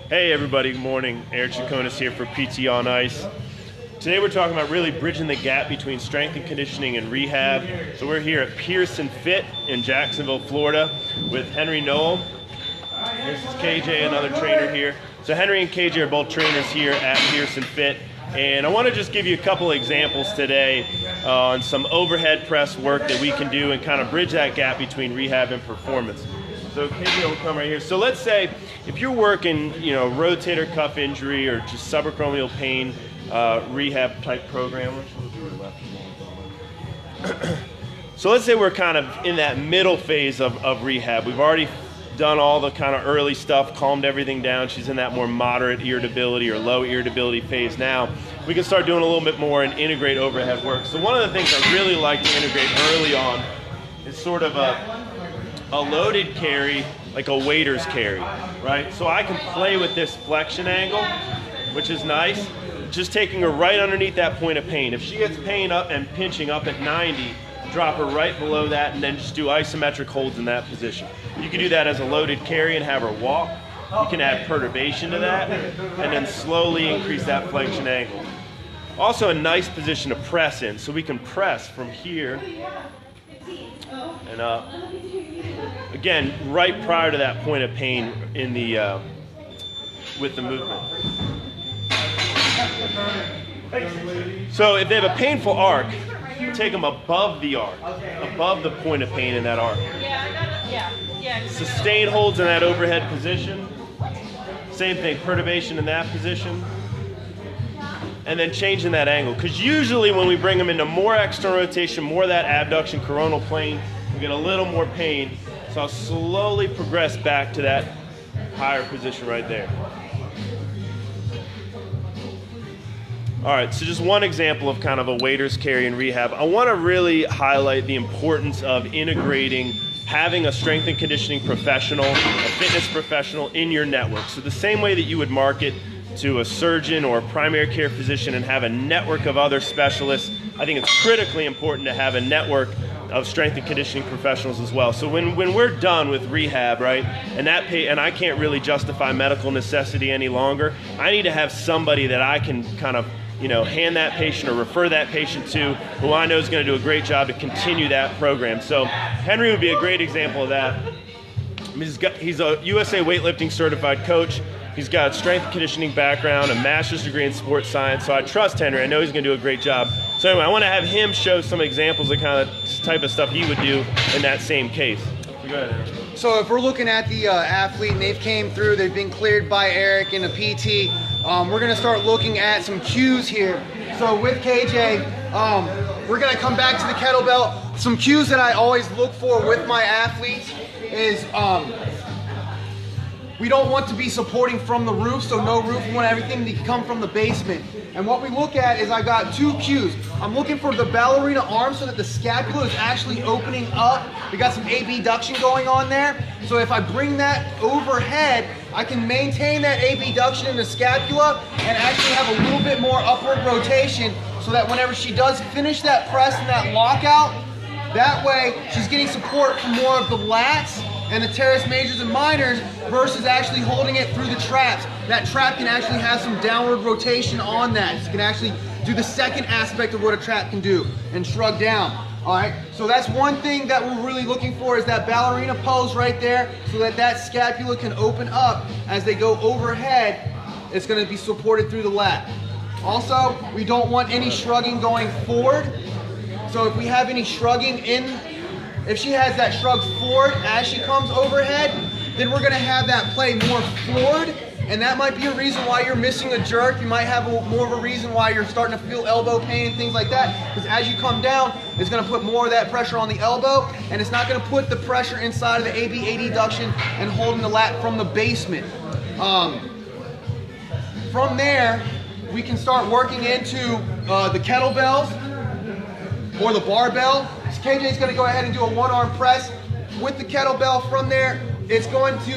Hey everybody, good morning. Eric Chaconis here for PT on Ice. Today we're talking about really bridging the gap between strength and conditioning and rehab. So we're here at Pearson Fit in Jacksonville, Florida with Henry Noel. This is KJ, another trainer here. So Henry and KJ are both trainers here at Pearson Fit. And I want to just give you a couple of examples today on some overhead press work that we can do and kind of bridge that gap between rehab and performance. So KJ will come right here. So let's say if you're working, rotator cuff injury or just subacromial pain rehab type program. So let's say we're kind of in that middle phase of rehab. We've already done all the kind of early stuff, calmed everything down. She's in that more moderate irritability or low irritability phase now. We can start doing a little bit more and integrate overhead work. So one of the things I really like to integrate early on is sort of a loaded carry, like a waiter's carry, right? So I can play with this flexion angle, which is nice, just taking her right underneath that point of pain. If she gets pain up and pinching up at 90, drop her right below that and then just do isometric holds in that position. You can do that as a loaded carry and have her walk. You can add perturbation to that and then slowly increase that flexion angle. Also a nice position to press in, so we can press from here and up. Again, right prior to that point of pain in the with the movement. So if they have a painful arc, take them above the arc, above the point of pain in that arc. Sustain holds in that overhead position. Same thing, perturbation in that position. And then changing that angle. Because usually when we bring them into more external rotation, more of that abduction coronal plane, we get a little more pain. So I'll slowly progress back to that higher position right there. All right, so just one example of kind of a waiter's carry in rehab. I want to really highlight the importance of integrating having a strength and conditioning professional, a fitness professional in your network. So the same way that you would market to a surgeon or a primary care physician and have a network of other specialists, I think it's critically important to have a network of strength and conditioning professionals as well. So when we're done with rehab, right, and I can't really justify medical necessity any longer, I need to have somebody that I can kind of hand that patient or refer that patient to, who I know is going to do a great job to continue that program. So Henry would be a great example of that. He's a USA weightlifting certified coach. He's got a strength and conditioning background, a master's degree in sports science. So I trust Henry. I know he's going to do a great job. So anyway, I want to have him show some examples of kind of type of stuff he would do in that same case. So go ahead, Henry. So if we're looking at the athlete and they've came through, they've been cleared by Eric in a PT, we're gonna start looking at some cues here. So with KJ, we're gonna come back to the kettlebell. Some cues that I always look for with my athletes is we don't want to be supporting from the roof, so no roof. We want everything to come from the basement. And what we look at is I got two cues. I'm looking for the ballerina arm so that the scapula is actually opening up. We got some abduction going on there. So if I bring that overhead, I can maintain that abduction in the scapula and actually have a little bit more upward rotation so that whenever she does finish that press and that lockout, that way she's getting support from more of the lats and the teres majors and minors versus actually holding it through the traps. That trap can actually have some downward rotation on that. It can actually do the second aspect of what a trap can do and shrug down. All right, so that's one thing that we're really looking for is that ballerina pose right there so that that scapula can open up as they go overhead. It's gonna be supported through the lat. Also, we don't want any shrugging going forward. So if we have any shrugging if she has that shrug forward as she comes overhead, then we're gonna have that play more forward, and that might be a reason why you're missing a jerk. You might have more of a reason why you're starting to feel elbow pain and things like that, because as you come down, it's gonna put more of that pressure on the elbow, and it's not gonna put the pressure inside of the AB adduction and holding the lat from the basement. From there, we can start working into the kettlebells or the barbell. So KJ is going to go ahead and do a one-arm press with the kettlebell. From there, it's going to,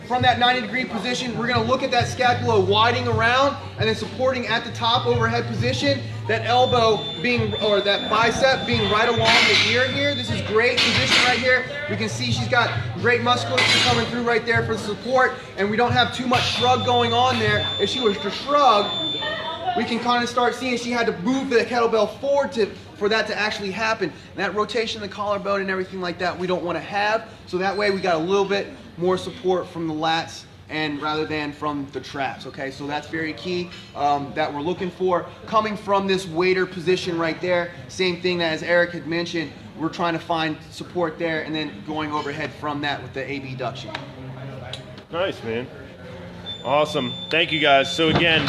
from that 90-degree position, we're going to look at that scapula widening around and then supporting at the top overhead position. that elbow being, or that bicep being right along the ear here. This is great position right here. We can see she's got great musculature coming through right there for the support, and we don't have too much shrug going on there. If she was to shrug, we can kind of start seeing she had to move the kettlebell forward for that to actually happen. And that rotation of the collarbone and everything like that we don't want to have, so that way we got a little bit more support from the lats and rather than from the traps. Okay, so that's very key that we're looking for. Coming from this waiter position right there, same thing as Eric had mentioned, we're trying to find support there and then going overhead from that with the abduction. Nice, man. Awesome. Thank you, guys. So again,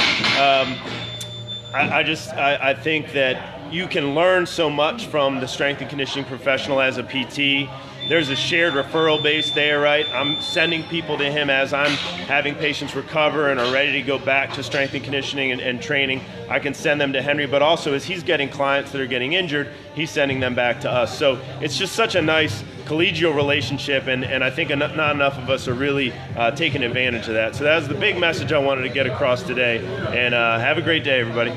I think that you can learn so much from the strength and conditioning professional as a PT. There's a shared referral base there, right? I'm sending people to him as I'm having patients recover and are ready to go back to strength and conditioning and training. I can send them to Henry, but also as he's getting clients that are getting injured, he's sending them back to us. So it's just such a nice collegial relationship, and I think not enough of us are really taking advantage of that. So that was the big message I wanted to get across today, and have a great day, everybody.